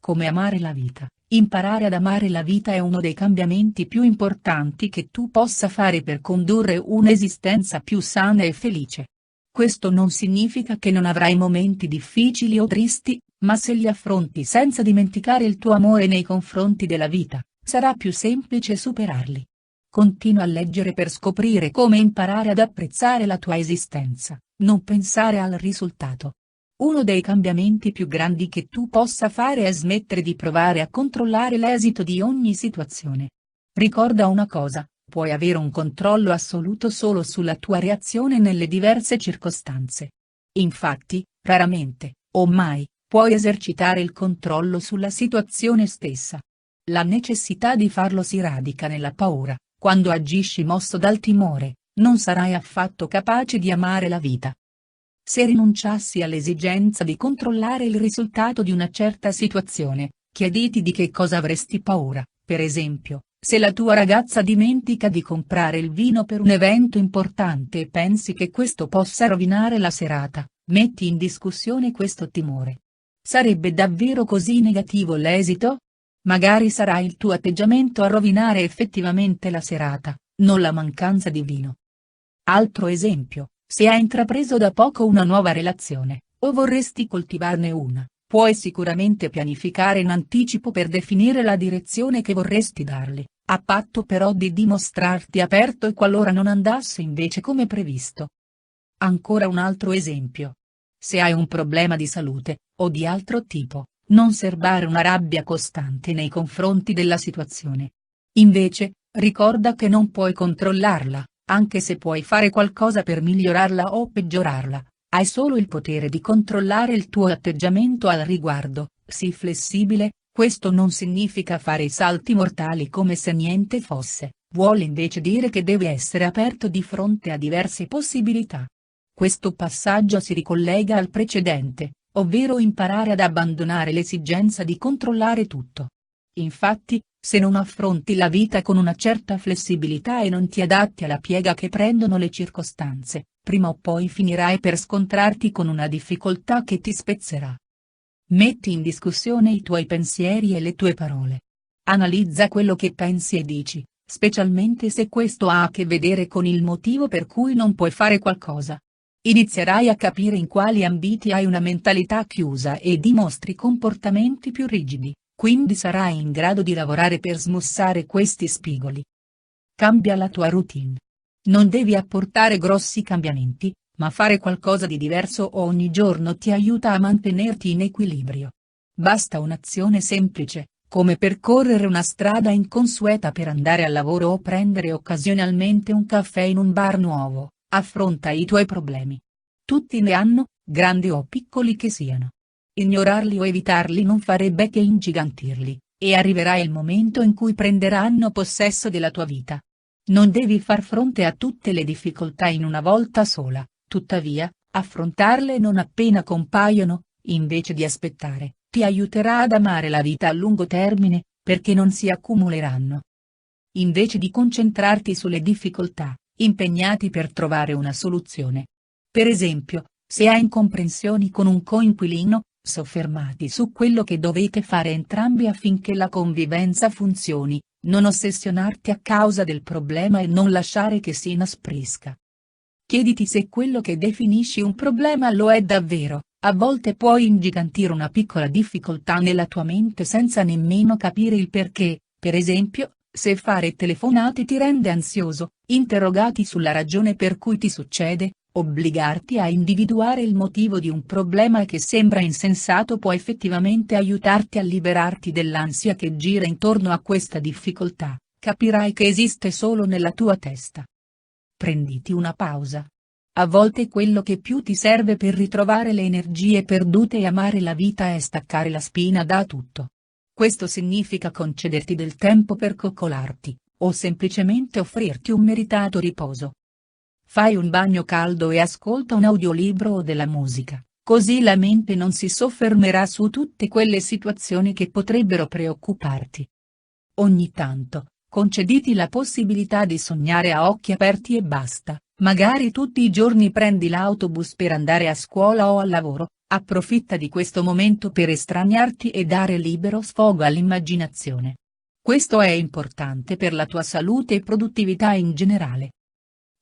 Come amare la vita. Imparare ad amare la vita è uno dei cambiamenti più importanti che tu possa fare per condurre un'esistenza più sana e felice. Questo non significa che non avrai momenti difficili o tristi, ma se li affronti senza dimenticare il tuo amore nei confronti della vita, sarà più semplice superarli. Continua a leggere per scoprire come imparare ad apprezzare la tua esistenza, non pensare al risultato. Uno dei cambiamenti più grandi che tu possa fare è smettere di provare a controllare l'esito di ogni situazione. Ricorda una cosa, puoi avere un controllo assoluto solo sulla tua reazione nelle diverse circostanze. Infatti, raramente, o mai, puoi esercitare il controllo sulla situazione stessa. La necessità di farlo si radica nella paura. Quando agisci mosso dal timore, non sarai affatto capace di amare la vita. Se rinunciassi all'esigenza di controllare il risultato di una certa situazione, chiediti di che cosa avresti paura. Per esempio, se la tua ragazza dimentica di comprare il vino per un evento importante e pensi che questo possa rovinare la serata, metti in discussione questo timore. Sarebbe davvero così negativo l'esito? Magari sarà il tuo atteggiamento a rovinare effettivamente la serata, non la mancanza di vino. Altro esempio, se hai intrapreso da poco una nuova relazione, o vorresti coltivarne una, puoi sicuramente pianificare in anticipo per definire la direzione che vorresti darle, a patto però di dimostrarti aperto e qualora non andasse invece come previsto. Ancora un altro esempio. Se hai un problema di salute, o di altro tipo, non serbare una rabbia costante nei confronti della situazione. Invece, ricorda che non puoi controllarla, anche se puoi fare qualcosa per migliorarla o peggiorarla, hai solo il potere di controllare il tuo atteggiamento al riguardo. Sii flessibile, questo non significa fare i salti mortali come se niente fosse, vuole invece dire che devi essere aperto di fronte a diverse possibilità. Questo passaggio si ricollega al precedente, ovvero imparare ad abbandonare l'esigenza di controllare tutto. Infatti, se non affronti la vita con una certa flessibilità e non ti adatti alla piega che prendono le circostanze, prima o poi finirai per scontrarti con una difficoltà che ti spezzerà. Metti in discussione i tuoi pensieri e le tue parole. Analizza quello che pensi e dici, specialmente se questo ha a che vedere con il motivo per cui non puoi fare qualcosa. Inizierai a capire in quali ambiti hai una mentalità chiusa e dimostri comportamenti più rigidi, quindi sarai in grado di lavorare per smussare questi spigoli. Cambia la tua routine. Non devi apportare grossi cambiamenti, ma fare qualcosa di diverso ogni giorno ti aiuta a mantenerti in equilibrio. Basta un'azione semplice, come percorrere una strada inconsueta per andare al lavoro o prendere occasionalmente un caffè in un bar nuovo. Affronta i tuoi problemi. Tutti ne hanno, grandi o piccoli che siano. Ignorarli o evitarli non farebbe che ingigantirli, e arriverà il momento in cui prenderanno possesso della tua vita. Non devi far fronte a tutte le difficoltà in una volta sola, tuttavia, affrontarle non appena compaiono, invece di aspettare, ti aiuterà ad amare la vita a lungo termine, perché non si accumuleranno. Invece di concentrarti sulle difficoltà, impegnati per trovare una soluzione. Per esempio, se hai incomprensioni con un coinquilino, soffermati su quello che dovete fare entrambi affinché la convivenza funzioni, non ossessionarti a causa del problema e non lasciare che si inasprisca. Chiediti se quello che definisci un problema lo è davvero. A volte puoi ingigantire una piccola difficoltà nella tua mente senza nemmeno capire il perché, per esempio, se fare telefonate ti rende ansioso, interrogati sulla ragione per cui ti succede, obbligarti a individuare il motivo di un problema che sembra insensato può effettivamente aiutarti a liberarti dell'ansia che gira intorno a questa difficoltà, capirai che esiste solo nella tua testa. Prenditi una pausa. A volte quello che più ti serve per ritrovare le energie perdute e amare la vita è staccare la spina da tutto. Questo significa concederti del tempo per coccolarti, o semplicemente offrirti un meritato riposo. Fai un bagno caldo e ascolta un audiolibro o della musica, così la mente non si soffermerà su tutte quelle situazioni che potrebbero preoccuparti. Ogni tanto, concediti la possibilità di sognare a occhi aperti e basta, magari tutti i giorni prendi l'autobus per andare a scuola o al lavoro, Approfitta di questo momento per estraniarti e dare libero sfogo all'immaginazione. Questo è importante per la tua salute e produttività in generale.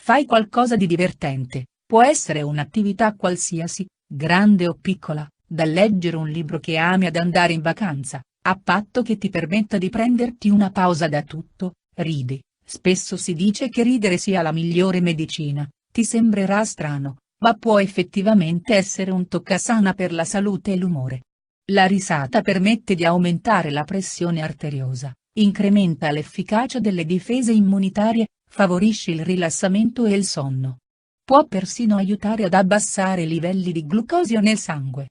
Fai qualcosa di divertente, può essere un'attività qualsiasi, grande o piccola, da leggere un libro che ami ad andare in vacanza, a patto che ti permetta di prenderti una pausa da tutto. Ridi, spesso si dice che ridere sia la migliore medicina, ti sembrerà strano, ma può effettivamente essere un toccasana per la salute e l'umore. La risata permette di aumentare la pressione arteriosa, incrementa l'efficacia delle difese immunitarie, favorisce il rilassamento e il sonno. Può persino aiutare ad abbassare i livelli di glucosio nel sangue.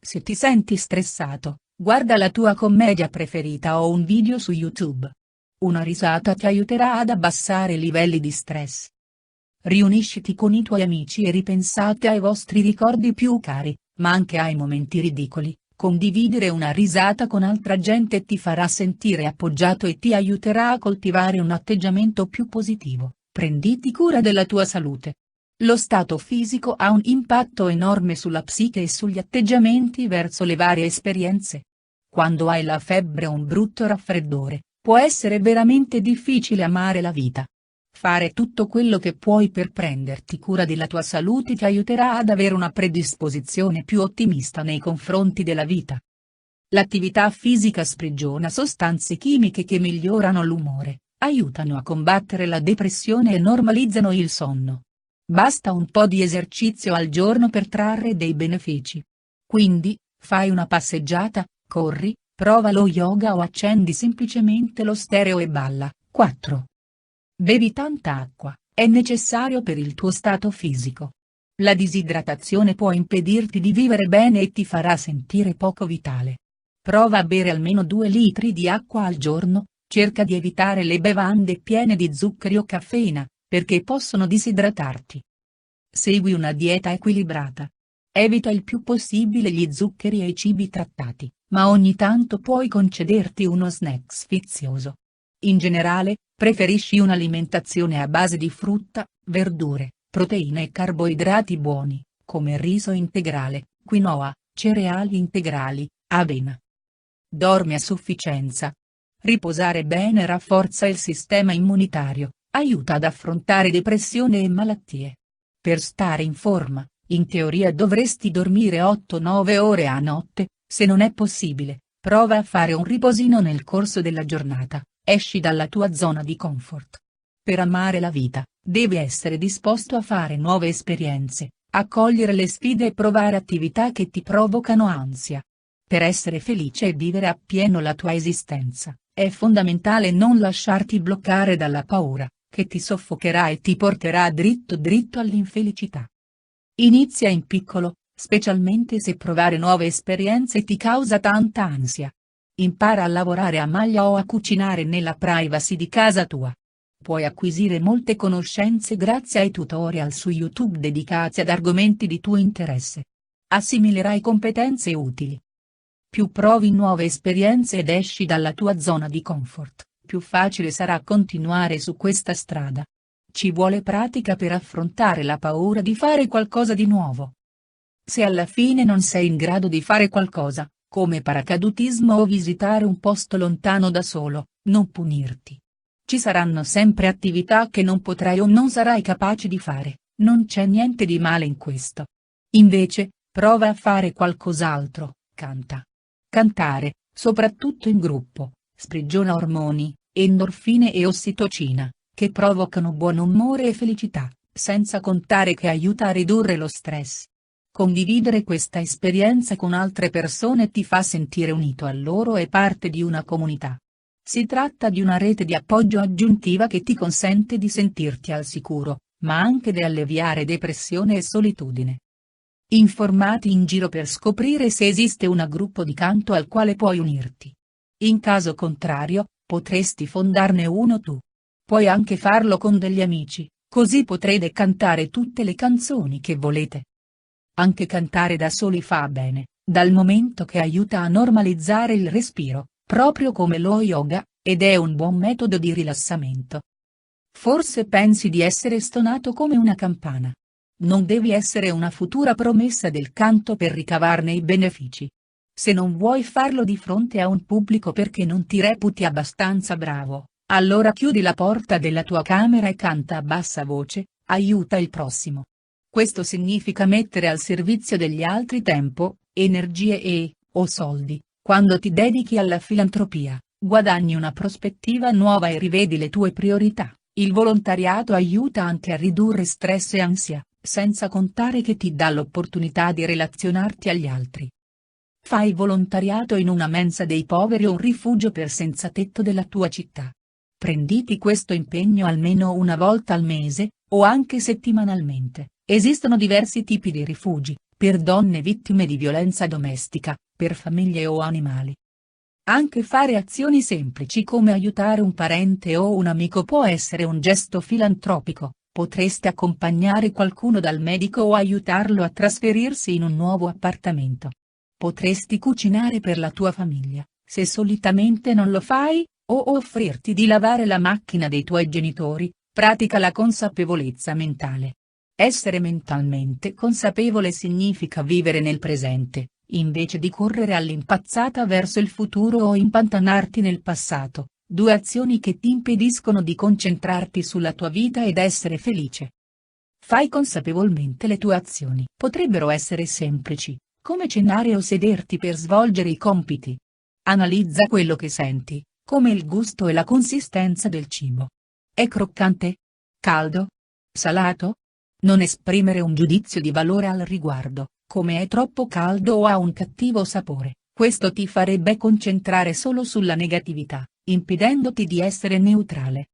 Se ti senti stressato, guarda la tua commedia preferita o un video su YouTube. Una risata ti aiuterà ad abbassare i livelli di stress. Riunisciti con i tuoi amici e ripensate ai vostri ricordi più cari, ma anche ai momenti ridicoli. Condividere una risata con altra gente ti farà sentire appoggiato e ti aiuterà a coltivare un atteggiamento più positivo. Prenditi cura della tua salute. Lo stato fisico ha un impatto enorme sulla psiche e sugli atteggiamenti verso le varie esperienze. Quando hai la febbre o un brutto raffreddore, può essere veramente difficile amare la vita. Fare tutto quello che puoi per prenderti cura della tua salute ti aiuterà ad avere una predisposizione più ottimista nei confronti della vita. L'attività fisica sprigiona sostanze chimiche che migliorano l'umore, aiutano a combattere la depressione e normalizzano il sonno. Basta un po' di esercizio al giorno per trarre dei benefici. Quindi, fai una passeggiata, corri, prova lo yoga o accendi semplicemente lo stereo e balla. 4. Bevi tanta acqua, è necessario per il tuo stato fisico. La disidratazione può impedirti di vivere bene e ti farà sentire poco vitale. Prova a bere almeno 2 litri di acqua al giorno, cerca di evitare le bevande piene di zuccheri o caffeina, perché possono disidratarti. Segui una dieta equilibrata. Evita il più possibile gli zuccheri e i cibi trattati, ma ogni tanto puoi concederti uno snack sfizioso. In generale, preferisci un'alimentazione a base di frutta, verdure, proteine e carboidrati buoni, come riso integrale, quinoa, cereali integrali, avena. Dormi a sufficienza. Riposare bene rafforza il sistema immunitario, aiuta ad affrontare depressione e malattie. Per stare in forma, in teoria dovresti dormire 8-9 ore a notte, se non è possibile, prova a fare un riposino nel corso della giornata. Esci dalla tua zona di comfort. Per amare la vita, devi essere disposto a fare nuove esperienze, a cogliere le sfide e provare attività che ti provocano ansia. Per essere felice e vivere appieno la tua esistenza, è fondamentale non lasciarti bloccare dalla paura, che ti soffocherà e ti porterà dritto all'infelicità. Inizia in piccolo, specialmente se provare nuove esperienze ti causa tanta ansia. Impara a lavorare a maglia o a cucinare nella privacy di casa tua. Puoi acquisire molte conoscenze grazie ai tutorial su YouTube dedicati ad argomenti di tuo interesse. Assimilerai competenze utili. Più provi nuove esperienze ed esci dalla tua zona di comfort, più facile sarà continuare su questa strada. Ci vuole pratica per affrontare la paura di fare qualcosa di nuovo. Se alla fine non sei in grado di fare qualcosa, come paracadutismo o visitare un posto lontano da solo, non punirti. Ci saranno sempre attività che non potrai o non sarai capace di fare, non c'è niente di male in questo. Invece, prova a fare qualcos'altro, canta. Cantare, soprattutto in gruppo, sprigiona ormoni, endorfine e ossitocina, che provocano buon umore e felicità, senza contare che aiuta a ridurre lo stress. Condividere questa esperienza con altre persone ti fa sentire unito a loro e parte di una comunità. Si tratta di una rete di appoggio aggiuntiva che ti consente di sentirti al sicuro, ma anche di alleviare depressione e solitudine. Informati in giro per scoprire se esiste un gruppo di canto al quale puoi unirti. In caso contrario, potresti fondarne uno tu. Puoi anche farlo con degli amici, così potrete cantare tutte le canzoni che volete. Anche cantare da soli fa bene, dal momento che aiuta a normalizzare il respiro, proprio come lo yoga, ed è un buon metodo di rilassamento. Forse pensi di essere stonato come una campana. non devi essere una futura promessa del canto per ricavarne i benefici. Se non vuoi farlo di fronte a un pubblico perché non ti reputi abbastanza bravo, allora chiudi la porta della tua camera e canta a bassa voce, aiuta il prossimo. Questo significa mettere al servizio degli altri tempo, energie o soldi. Quando ti dedichi alla filantropia, guadagni una prospettiva nuova e rivedi le tue priorità. Il volontariato aiuta anche a ridurre stress e ansia, senza contare che ti dà l'opportunità di relazionarti agli altri. Fai volontariato in una mensa dei poveri o un rifugio per senza tetto della tua città. Prenditi questo impegno almeno una volta al mese, o anche settimanalmente. Esistono diversi tipi di rifugi, per donne vittime di violenza domestica, per famiglie o animali. Anche fare azioni semplici come aiutare un parente o un amico può essere un gesto filantropico. Potresti accompagnare qualcuno dal medico o aiutarlo a trasferirsi in un nuovo appartamento. Potresti cucinare per la tua famiglia, se solitamente non lo fai, o offrirti di lavare la macchina dei tuoi genitori. Pratica la consapevolezza mentale. Essere mentalmente consapevole significa vivere nel presente, invece di correre all'impazzata verso il futuro o impantanarti nel passato, due azioni che ti impediscono di concentrarti sulla tua vita ed essere felice. Fai consapevolmente le tue azioni. Potrebbero essere semplici, come cenare o sederti per svolgere i compiti. Analizza quello che senti, come il gusto e la consistenza del cibo. È croccante? Caldo? Salato? Non esprimere un giudizio di valore al riguardo, come è troppo caldo o ha un cattivo sapore, questo ti farebbe concentrare solo sulla negatività, impedendoti di essere neutrale.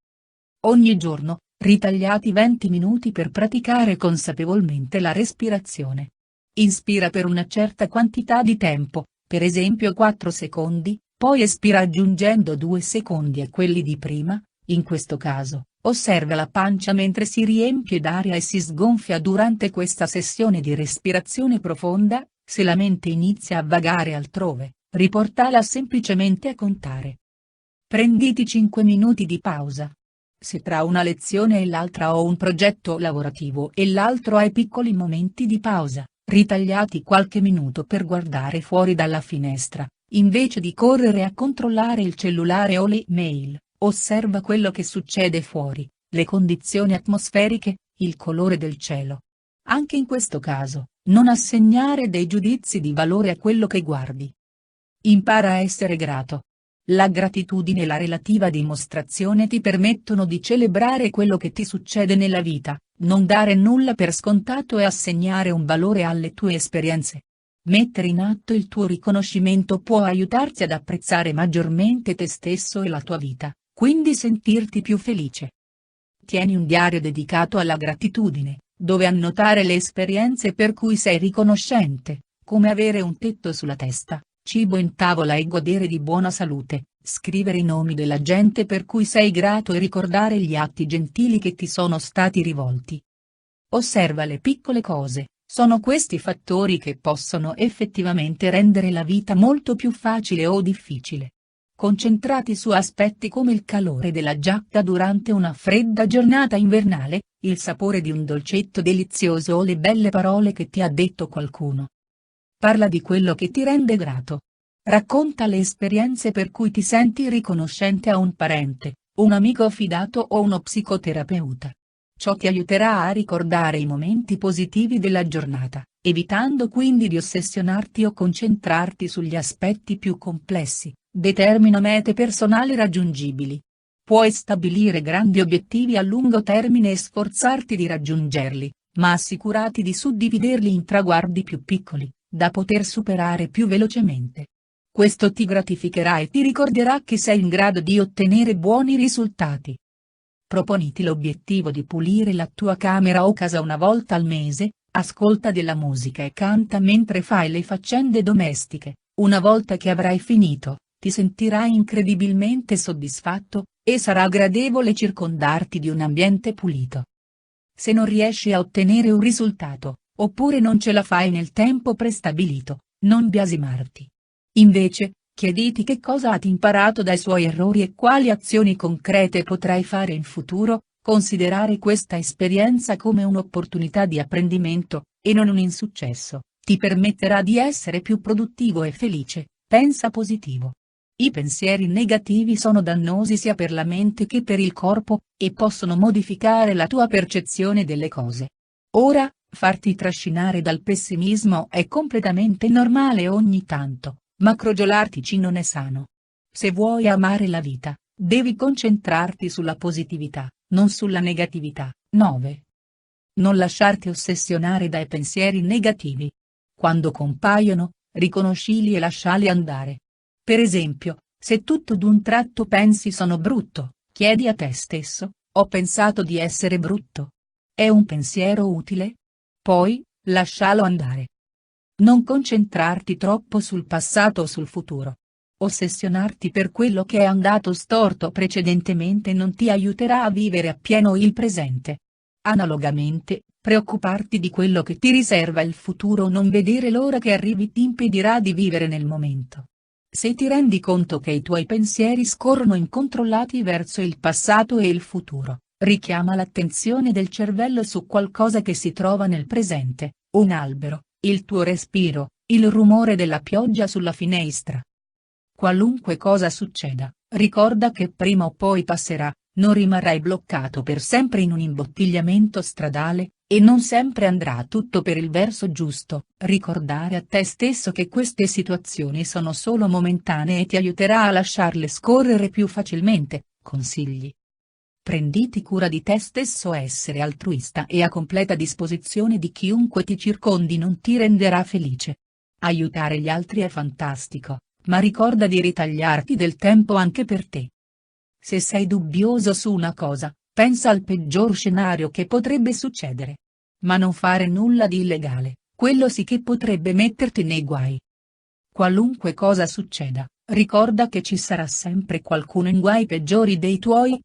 Ogni giorno, ritagliati 20 minuti per praticare consapevolmente la respirazione. Inspira per una certa quantità di tempo, per esempio 4 secondi, poi espira aggiungendo 2 secondi a quelli di prima. In questo caso, osserva la pancia mentre si riempie d'aria e si sgonfia durante questa sessione di respirazione profonda. Se la mente inizia a vagare altrove, riportala semplicemente a contare. Prenditi 5 minuti di pausa. Se tra una lezione e l'altra ho un progetto lavorativo e l'altro hai piccoli momenti di pausa, ritagliati qualche minuto per guardare fuori dalla finestra, invece di correre a controllare il cellulare o le mail. Osserva quello che succede fuori, le condizioni atmosferiche, il colore del cielo. Anche in questo caso, non assegnare dei giudizi di valore a quello che guardi. Impara a essere grato. La gratitudine e la relativa dimostrazione ti permettono di celebrare quello che ti succede nella vita, non dare nulla per scontato e assegnare un valore alle tue esperienze. Mettere in atto il tuo riconoscimento può aiutarti ad apprezzare maggiormente te stesso e la tua vita. Quindi sentirti più felice. Tieni un diario dedicato alla gratitudine, dove annotare le esperienze per cui sei riconoscente, come avere un tetto sulla testa, cibo in tavola e godere di buona salute, scrivere i nomi della gente per cui sei grato e ricordare gli atti gentili che ti sono stati rivolti. Osserva le piccole cose, sono questi fattori che possono effettivamente rendere la vita molto più facile o difficile. Concentrati su aspetti come il calore della giacca durante una fredda giornata invernale, il sapore di un dolcetto delizioso o le belle parole che ti ha detto qualcuno. Parla di quello che ti rende grato. Racconta le esperienze per cui ti senti riconoscente a un parente, un amico fidato o uno psicoterapeuta. Ciò ti aiuterà a ricordare i momenti positivi della giornata, evitando quindi di ossessionarti o concentrarti sugli aspetti più complessi. Determina mete personali raggiungibili. Puoi stabilire grandi obiettivi a lungo termine e sforzarti di raggiungerli, ma assicurati di suddividerli in traguardi più piccoli, da poter superare più velocemente. Questo ti gratificherà e ti ricorderà che sei in grado di ottenere buoni risultati. Proponiti l'obiettivo di pulire la tua camera o casa una volta al mese, ascolta della musica e canta mentre fai le faccende domestiche. Una volta che avrai finito, ti sentirai incredibilmente soddisfatto, e sarà gradevole circondarti di un ambiente pulito. Se non riesci a ottenere un risultato, oppure non ce la fai nel tempo prestabilito, non biasimarti. Invece, chiediti che cosa hai imparato dai suoi errori e quali azioni concrete potrai fare in futuro, Considerare questa esperienza come un'opportunità di apprendimento, e non un insuccesso, ti permetterà di essere più produttivo e felice. Pensa positivo. I pensieri negativi sono dannosi sia per la mente che per il corpo, e possono modificare la tua percezione delle cose. Ora, farti trascinare dal pessimismo è completamente normale ogni tanto, ma crogiolartici non è sano. Se vuoi amare la vita, devi concentrarti sulla positività, non sulla negatività. 9. Non lasciarti ossessionare dai pensieri negativi. Quando compaiono, riconoscili e lasciali andare. Per esempio, se tutto d'un tratto pensi sono brutto, chiedi a te stesso: ho pensato di essere brutto? È un pensiero utile? Poi, lascialo andare. Non concentrarti troppo sul passato o sul futuro. Ossessionarti per quello che è andato storto precedentemente non ti aiuterà a vivere appieno il presente. Analogamente, preoccuparti di quello che ti riserva il futuro o non vedere l'ora che arrivi ti impedirà di vivere nel momento. Se ti rendi conto che i tuoi pensieri scorrono incontrollati verso il passato e il futuro, richiama l'attenzione del cervello su qualcosa che si trova nel presente: un albero, il tuo respiro, il rumore della pioggia sulla finestra. Qualunque cosa succeda, ricorda che prima o poi passerà, non rimarrai bloccato per sempre in un imbottigliamento stradale, e non sempre andrà tutto per il verso giusto. Ricordare a te stesso che queste situazioni sono solo momentanee ti aiuterà a lasciarle scorrere più facilmente. Consigli. Prenditi cura di te stesso. Essere altruista e a completa disposizione di chiunque ti circondi non ti renderà felice. Aiutare gli altri è fantastico, ma ricorda di ritagliarti del tempo anche per te. Se sei dubbioso su una cosa, pensa al peggior scenario che potrebbe succedere. Ma non fare nulla di illegale, quello sì che potrebbe metterti nei guai. Qualunque cosa succeda, ricorda che ci sarà sempre qualcuno in guai peggiori dei tuoi,